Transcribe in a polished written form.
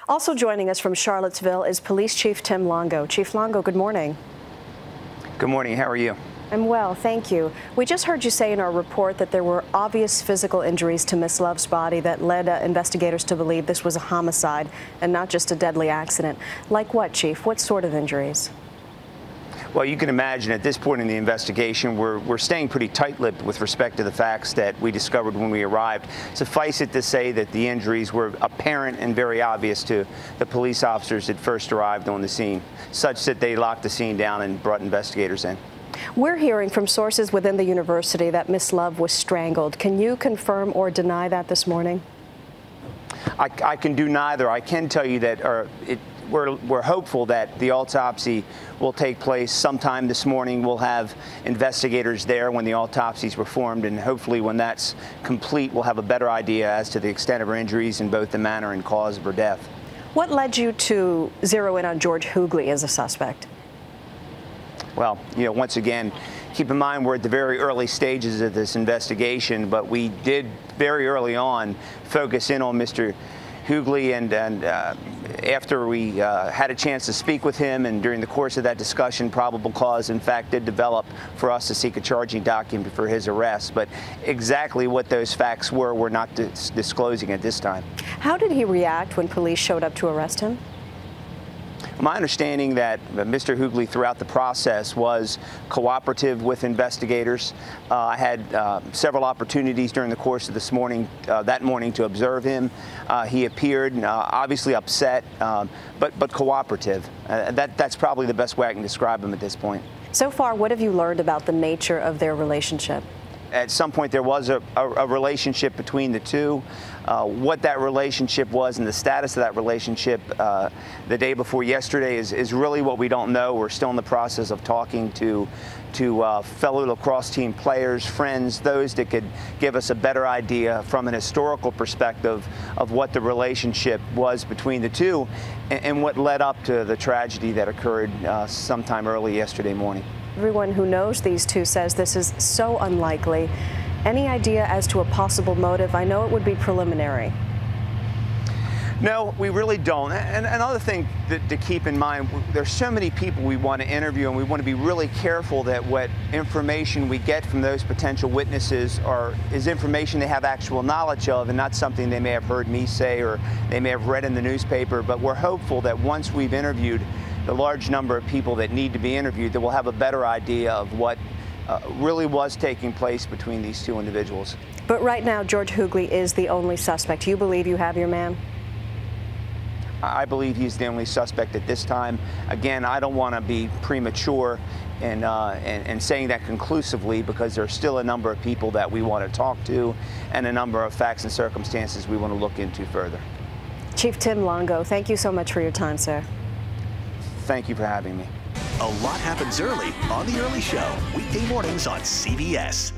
Also joining us from Charlottesville is Police Chief Tim Longo. Chief Longo, good morning. Good morning. How are you? I'm well, thank you. We just heard you say in our report that there were obvious physical injuries to Miss Love's body that led investigators to believe this was a homicide and not just a deadly accident. Like what, Chief? What sort of injuries? Well, you can imagine at this point in the investigation, we're staying pretty tight-lipped with respect to the facts that we discovered when we arrived. Suffice it to say that the injuries were apparent and very obvious to the police officers that first arrived on the scene, such that they locked the scene down and brought investigators in. We're hearing from sources within the university that Miss Love was strangled. Can you confirm or deny that this morning? I can do neither. I can tell you that we're hopeful that the autopsy will take place sometime this morning. We'll have investigators there when the autopsy is performed, and hopefully when that's complete, we'll have a better idea as to the extent of her injuries and both the manner and cause of her death. What led you to zero in on George Hoogley as a suspect? Well, once again, keep in mind we're at the very early stages of this investigation, but we did very early on focus in on Mr. Hoogley, and after we had a chance to speak with him, and during the course of that discussion, probable cause, in fact, did develop for us to seek a charging document for his arrest. But exactly what those facts were, we're not disclosing at this time. How did he react when police showed up to arrest him? My understanding that Mr. Hoogley throughout the process was cooperative with investigators. I had several opportunities during the course of that morning to observe him. He appeared obviously upset, but cooperative. That's probably the best way I can describe him at this point. So far, what have you learned about the nature of their relationship? At some point, there was a relationship between the two. What that relationship was and the status of that relationship the day before yesterday is really what we don't know. We're still in the process of talking to fellow lacrosse team players, friends, those that could give us a better idea from an historical perspective of what the relationship was between the two and what led up to the tragedy that occurred sometime early yesterday morning. Everyone who knows these two says this is so unlikely. Any idea as to a possible motive? I know it would be preliminary. No, we really don't. And another thing to keep in mind, there's so many people we want to interview, and we want to be really careful that what information we get from those potential witnesses is information they have actual knowledge of and not something they may have heard me say or they may have read in the newspaper. But we're hopeful that once we've interviewed the large number of people that need to be interviewed, that we'll have a better idea of what really was taking place between these two individuals. But right now, George Hoogley is the only suspect. You believe you have your man? I believe he's the only suspect at this time. Again, I don't want to be premature and saying that conclusively, because there are still a number of people that we want to talk to and a number of facts and circumstances we want to look into further. Chief Tim Longo, thank you so much for your time, sir. Thank you for having me. A lot happens early on The Early Show, weekday mornings on CBS.